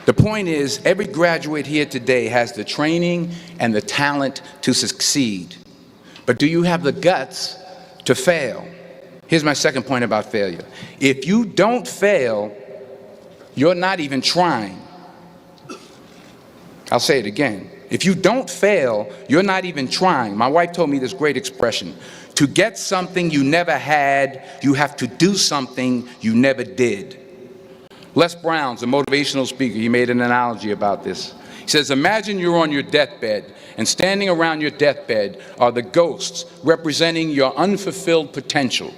The point is, every graduate here today has the training and the talent to succeed. But do you have the guts to fail? Here's my second point about failure. If you don't fail, you're not even trying. I'll say it again. If you don't fail, you're not even trying. My wife told me this great expression. To get something you never had, you have to do something you never did. Les Brown's a motivational speaker. He made an analogy about this. He says, imagine you're on your deathbed, and standing around your deathbed are the ghosts representing your unfulfilled potential.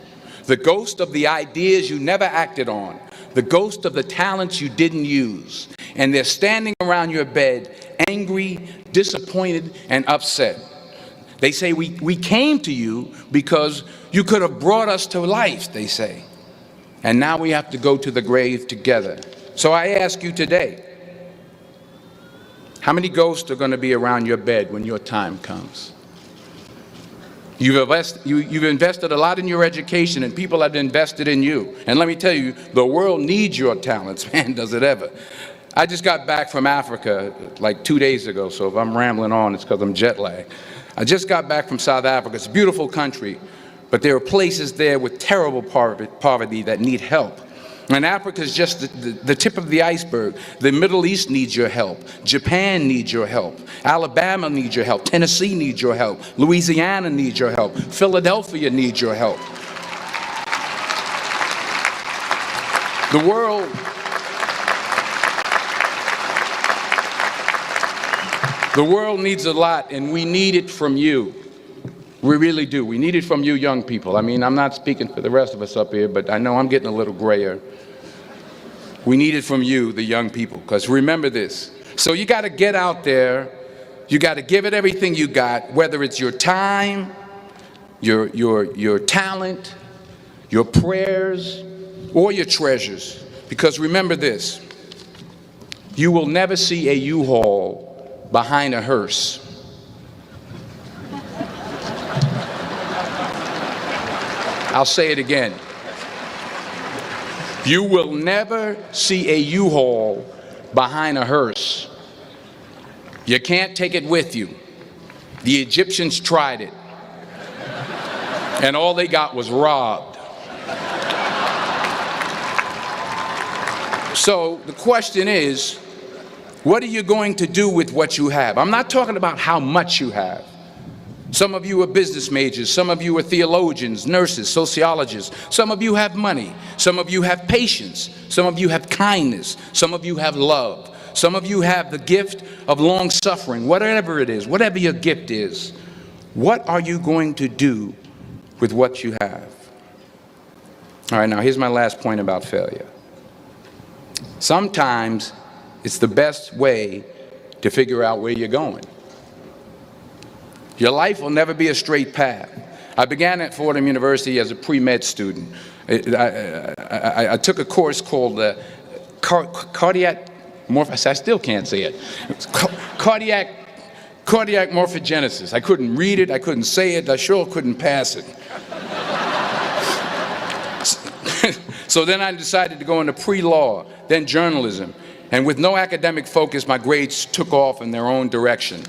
The ghost of the ideas you never acted on. The ghost of the talents you didn't use. And they're standing around your bed, angry, disappointed, and upset. They say, we came to you because you could have brought us to life, they say. And now we have to go to the grave together. So I ask you today, how many ghosts are going to be around your bed when your time comes? You've invested a lot in your education, and people have invested in you. And let me tell you, the world needs your talents, man, does it ever. I just got back from Africa like 2 days ago, so if I'm rambling on, it's because I'm jet lagged. I just got back from South Africa. It's a beautiful country, but there are places there with terrible poverty that need help. And Africa is just the tip of the iceberg. The Middle East needs your help. Japan needs your help. Alabama needs your help. Tennessee needs your help. Louisiana needs your help. Philadelphia needs your help. The world needs a lot, and we need it from you. We really do. We need it from you young people. I mean, I'm not speaking for the rest of us up here, but I know I'm getting a little grayer. We need it from you, the young people, because remember this. So you got to get out there. You got to give it everything you got, whether it's your time, your talent, your prayers, or your treasures. Because remember this. You will never see a U-Haul behind a hearse. I'll say it again. You will never see a U-Haul behind a hearse. You can't take it with you. The Egyptians tried it, and all they got was robbed. So the question is, what are you going to do with what you have? I'm not talking about how much you have. Some of you are business majors, some of you are theologians, nurses, sociologists. Some of you have money, some of you have patience, some of you have kindness, some of you have love, some of you have the gift of long suffering. Whatever it is, whatever your gift is, what are you going to do with what you have? All right, now here's my last point about failure. Sometimes it's the best way to figure out where you're going. Your life will never be a straight path. I began at Fordham University as a pre-med student. I took a course called cardiac morphogenesis. I still can't say it. Cardiac morphogenesis. I couldn't read it. I couldn't say it. I sure couldn't pass it. So then I decided to go into pre-law, then journalism. And with no academic focus, my grades took off in their own direction.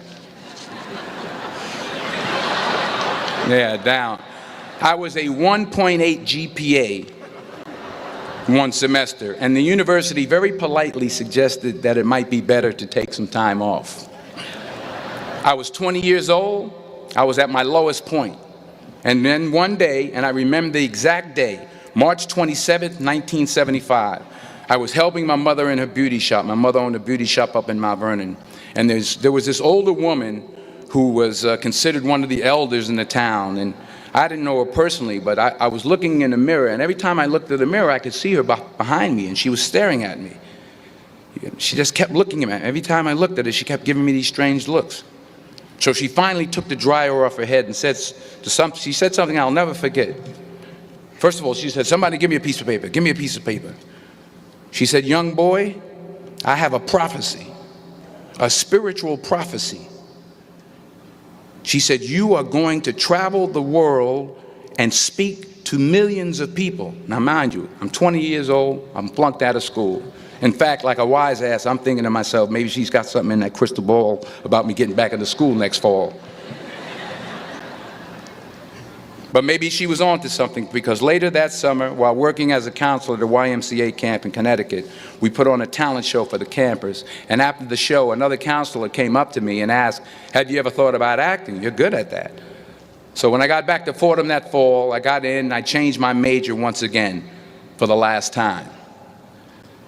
Yeah, down. I was a 1.8 GPA one semester, and the university very politely suggested that it might be better to take some time off. I was 20 years old. I was at my lowest point. And then one day, and I remember the exact day, March 27th, 1975, I was helping my mother in her beauty shop. My mother owned a beauty shop up in Mount Vernon. And there was this older woman who was considered one of the elders in the town. And I didn't know her personally, but I was looking in the mirror, and every time I looked at the mirror, I could see her behind me, and she was staring at me. She just kept looking at me. Every time I looked at her, she kept giving me these strange looks. So she finally took the dryer off her head and she said something I'll never forget. First of all, she said, "Somebody give me a piece of paper. Give me a piece of paper." She said, "Young boy, I have a prophecy, a spiritual prophecy." She said, "You are going to travel the world and speak to millions of people." Now, mind you, I'm 20 years old, I'm flunked out of school, In fact, like a wise ass, I'm thinking to myself, maybe she's got something in that crystal ball about me getting back into school next fall. But maybe she was onto something, because later that summer, while working as a counselor at a YMCA camp in Connecticut, we put on a talent show for the campers. And after the show, another counselor came up to me and asked, "Have you ever thought about acting? You're good at that." So when I got back to Fordham that fall, I got in and I changed my major once again for the last time.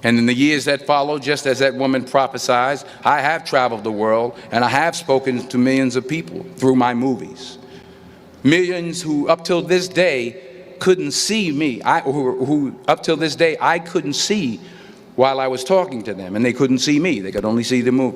And in the years that followed, just as that woman prophesied, I have traveled the world and I have spoken to millions of people through my movies. Millions who up till this day couldn't see me, who up till this day I couldn't see while I was talking to them, and they couldn't see me, they could only see the movie.